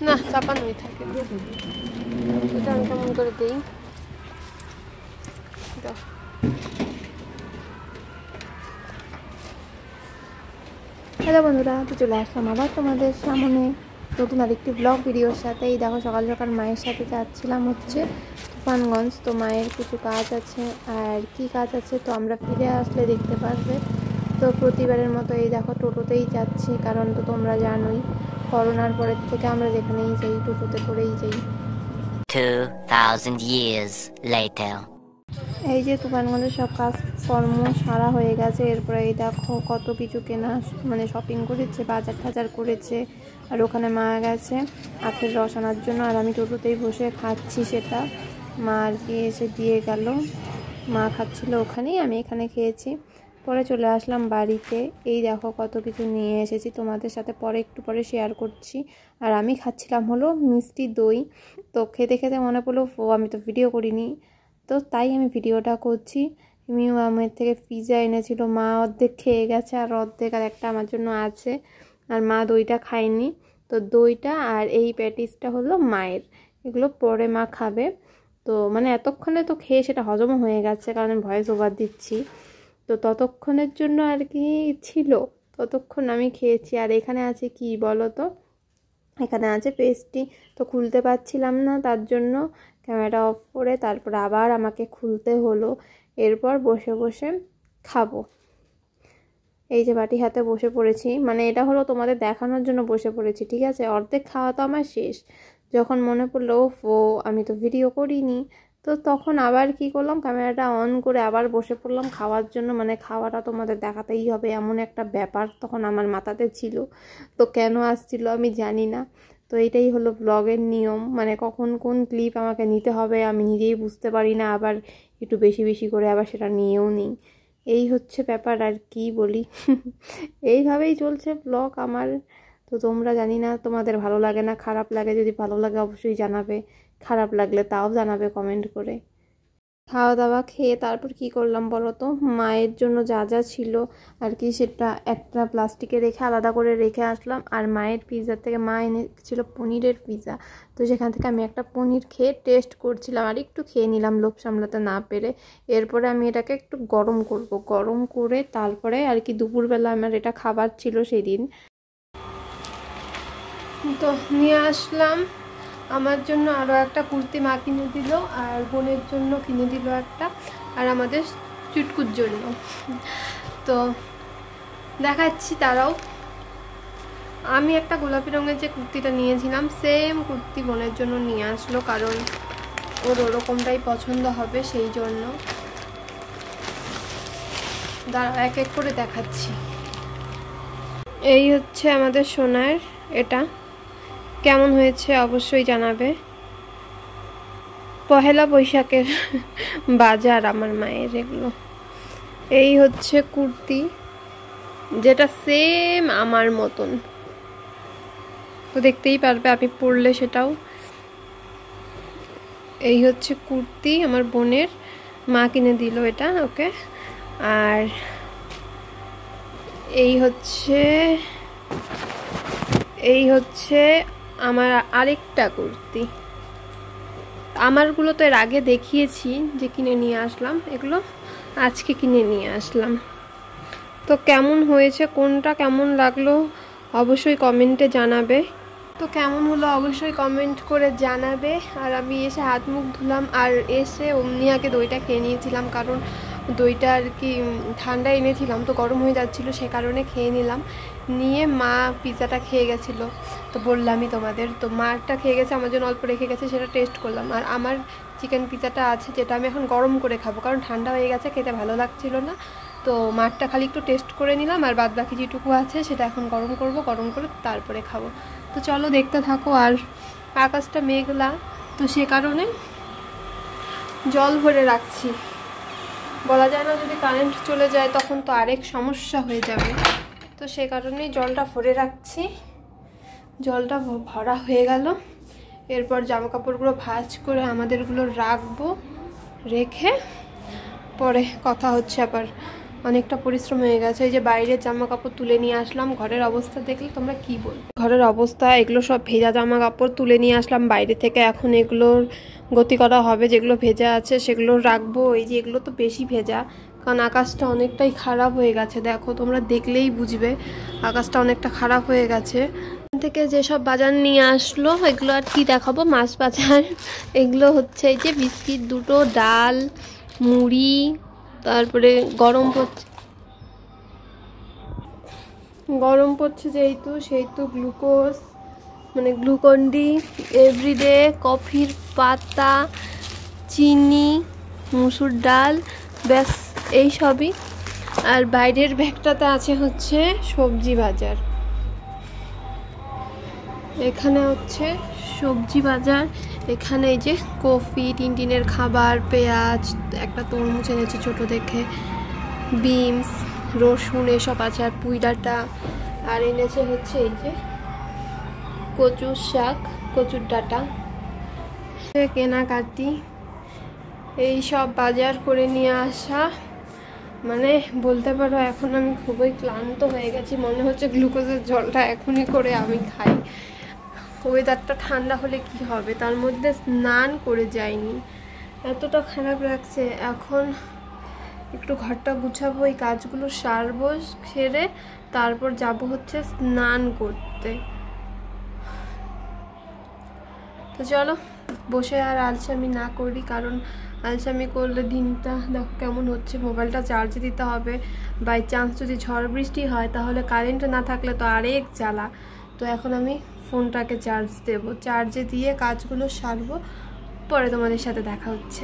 না চাপানোই থাকে, এটা আমি কেমন করে দিই। হ্যালো বন্ধুরা, তো চলে আসলাম আবার তোমাদের সামনে নতুন আরেকটি ব্লগ ভিডিওর সাথে। এই দেখো সকাল সকাল মায়ের সাথে যাচ্ছিলাম হচ্ছে তুফানগঞ্জ। তো মায়ের কিছু কাজ আছে, আর কি কাজ আছে তো আমরা ফিরে আসলে দেখতে পারবে। তো প্রতিবারের মতো এই দেখো টোটোতেই যাচ্ছি, কারণ তো তোমরা জানোই করোনার পরের থেকে আমরা যেখানেই যাই টোটোতে করেই যাই। 2000 years later. এই যে তুফানগঞ্জের সব কাজকর্ম সারা হয়ে গেছে। এরপরে এই দেখো কত কিছু কেনা, মানে শপিং করেছে, বাজার টাজার করেছে। আর ওখানে মা গেছে আখের রস আনার জন্য, আর আমি টোটোতেই বসে খাচ্ছি সেটা। মা আর কি এসে দিয়ে গেল, মা খাচ্ছিল ওখানেই, আমি এখানে খেয়েছি। পরে চলে আসলাম বাড়িতে। এই দেখো কত কিছু নিয়ে এসেছি, তোমাদের সাথে পরে একটু পরে শেয়ার করছি। আর আমি খাচ্ছিলাম হলো মিষ্টি দই। তো খেতে খেতে মনে পড়লো আমি তো ভিডিও করিনি, তো তাই আমি ভিডিওটা করছি। মিউ আমার থেকে পিৎজা এনেছিল, মা অর্ধেক খেয়ে গেছে আর অর্ধেক আর একটা আমার জন্য আছে। আর মা দইটা খায়নি, তো দইটা আর এই প্যাটিসটা হলো মায়ের, এগুলো পরে মা খাবে। তো মানে এতক্ষণে তো খেয়ে সেটা হজমও হয়ে গেছে, কারণ আমি ভয়েস ওভার দিচ্ছি। তো ততক্ষণের জন্য আর কি ছিল, ততক্ষণ আমি খেয়েছি। আর এখানে আছে কি বলো তো, এখানে আছে পেস্ট্রি। তো খুলতে পারছিলাম না, তার জন্য ক্যামেরা অফ করে তারপর আবার আমাকে খুলতে হলো। এরপর বসে বসে খাবো। এই যে বাটি হাতে বসে পড়েছি, মানে এটা হলো তোমাদের দেখানোর জন্য বসে পড়েছি, ঠিক আছে। অর্ধেক খাওয়া তো আমার শেষ, যখন মনে পড়লো ও আমি তো ভিডিও করিনি, তো তখন আবার কি করলাম, ক্যামেরাটা অন করে আবার বসে পড়লাম খাওয়ার জন্য। মানে খাওয়াটা তোমাদের দেখাতেই হবে, এমন একটা ব্যাপার তখন আমার মাথাতে ছিল। তো কেন আসছিল আমি জানি না। তো এটাই হলো ব্লগের নিয়ম, মানে কখন কোন ক্লিপ আমাকে নিতে হবে আমি নিজেই বুঝতে পারি না, আবার একটু বেশি বেশি করে আবার সেটা নিয়েও নিই। এই হচ্ছে ব্যাপার, আর কি বলি। এইভাবেই চলছে ব্লগ আমার। তো তোমরা জানি না তোমাদের ভালো লাগে না খারাপ লাগে, যদি ভালো লাগে অবশ্যই জানাবে, খারাপ লাগলে তাও জানাবে কমেন্ট করে। খাওয়া দাওয়া খেয়ে তারপর কি করলাম বলো তো, মায়ের জন্য যা যা ছিল আর কি সেটা একটা প্লাস্টিকে রেখে আলাদা করে রেখে আসলাম। আর মায়ের পিৎজার থেকে মা এনেছিল পনিরের পিৎজা, তো সেখান থেকে আমি একটা পনির খেয়ে টেস্ট করছিলাম, আর একটু খেয়ে নিলাম লোভ সামলাতে না পেরে। এরপরে আমি এটাকে একটু গরম করব, গরম করে তারপরে আর কি দুপুরবেলা আমার এটা খাবার ছিল সেই দিন। তো নিয়ে আসলাম আমার জন্য আরও একটা কুর্তি, মা কিনে দিল, আর বোনের জন্য কিনে দিল একটা, আর আমাদের চুটকুর জন্য। তো দেখাচ্ছি তারাও। আমি একটা গোলাপি রঙের যে কুর্তিটা নিয়েছিলাম সেম কুর্তি বোনের জন্য নিয়ে আসলো, কারণ ওর ওরকমটাই পছন্দ হবে সেই জন্য। দাঁড়া এক এক করে দেখাচ্ছি। এই হচ্ছে আমাদের সোনার, এটা কেমন হয়েছে অবশ্যই জানাবে। পহেলা বৈশাখের বাজার আমার মায়ের এগুলো। এই হচ্ছে কুর্তি, যেটা সেম আমার মতন, তো দেখতেই পারবে আমি পরলে সেটাও। এই হচ্ছে কুর্তি আমার বোনের, মা কিনে দিল এটা ওকে। আর এই হচ্ছে আমার আরেকটা কুর্তি। আমারগুলো তো এর আগে দেখিয়েছি যে কিনে নিয়ে আসলাম, এগুলো আজকে কিনে নিয়ে আসলাম। তো কেমন হয়েছে, কোনটা কেমন লাগলো অবশ্যই কমেন্টে জানাবে। তো কেমন হলো অবশ্যই কমেন্ট করে জানাবে। আর আমি এসে হাত মুখ ধুলাম, আর এসে অমনি আগে দইটা খেয়ে নিয়েছিলাম, কারণ দইটা আর কি ঠান্ডা এনেছিলাম তো গরম হয়ে যাচ্ছিলো, সে কারণে খেয়ে নিলাম। নিয়ে মা পিৎজাটা খেয়ে গেছিলো, তো বললামই তোমাদের। তো মারটা খেয়ে গেছে, আমার জন্য অল্প রেখে গেছে, সেটা টেস্ট করলাম। আর আমার চিকেন পিৎজাটা আছে, যেটা আমি এখন গরম করে খাবো, কারণ ঠান্ডা হয়ে গেছে, খেতে ভালো লাগছিল না। তো মারটা খালি একটু টেস্ট করে নিলাম, আর বাদ বাকি যেটুকু আছে সেটা এখন গরম করব, গরম করে তারপরে খাবো। তো চলো দেখতে থাকো। আর আকাশটা মেঘলা, তো সে কারণে জল ভরে রাখছি। বলা যায় না, যদি কারেন্ট চলে যায় তখন তো আরেক সমস্যা হয়ে যাবে, তো সে কারণেই জলটা ভরে রাখছি। জলটা ভরা হয়ে গেল, এরপর জামা কাপড়গুলো ভাঁজ করে আমাদেরগুলো রাখবো, রেখে পরে কথা হচ্ছে আবার। অনেকটা পরিশ্রম হয়ে গেছে। এই যে বাইরের জামা কাপড় তুলে নিয়ে আসলাম, ঘরের অবস্থা দেখলে তোমরা কি বলবে? ঘরের অবস্থা এগুলো সব ভেজা জামা কাপড় তুলে নিয়ে আসলাম বাইরে থেকে। এখন এগুলোর গতি করা হবে, যেগুলো ভেজা আছে সেগুলো রাখবো। এই যে এগুলো তো বেশি ভেজা, কারণ আকাশটা অনেকটাই খারাপ হয়ে গেছে। দেখো তোমরা দেখলেই বুঝবে আকাশটা অনেকটা খারাপ হয়ে গেছে। থেকে যেসব বাজার নিয়ে আসলো এগুলো আর কি দেখাবো, মাছ বাজার। এগুলো হচ্ছে এই যে বিস্কিট দুটো, ডাল, মুড়ি, তারপরে গরম পড়ছে যেহেতু গ্লুকোজ মানে গ্লুকন্ডি, এভরিডে, কফির পাতা, চিনি, মুসুর ডাল, ব্যাস এই সবই। আর বাইরের ব্যাগটাতে আছে হচ্ছে সবজি বাজার। এখানে হচ্ছে সবজি বাজার। এখানে এই যে কফি, টিনের খাবার, পেঁয়াজ, একটা তরমুজ এনেছে ছোট দেখে, বিনস, রসুন এসব আছে, আর পুঁই ডাঁটা, আর এনেছে হচ্ছে এই যে কচুর শাক, কচুর ডাঁটা। কেনাকাটি এই সব বাজার করে নিয়ে আসা, মানে বলতে পারো এখন আমি খুবই ক্লান্ত হয়ে গেছি। মনে হচ্ছে গ্লুকোজের জলটা এখনই করে আমি খাই। ওয়েদারটা ঠান্ডা হলে কি হবে, তার মধ্যে স্নান করে যাইনি, এতটা খারাপ লাগছে। এখন একটু ঘরটা গুছাবো, এই কাজগুলো সারবো, সেরে তারপর যাব হচ্ছে স্নান করতে। তো চলো বসে আর আলসামি না করি, কারণ আলসামি করলে দিনটা দেখো কেমন হচ্ছে। মোবাইলটা চার্জে দিতে হবে, বাই চান্স যদি ঝড় বৃষ্টি হয় তাহলে কারেন্ট না থাকলে তো আরেক জ্বালা। তো এখন আমি ফোনটাকে চার্জ দেবো, চার্জে দিয়ে কাজগুলো সারবো, পরে তোমাদের সাথে দেখা হচ্ছে।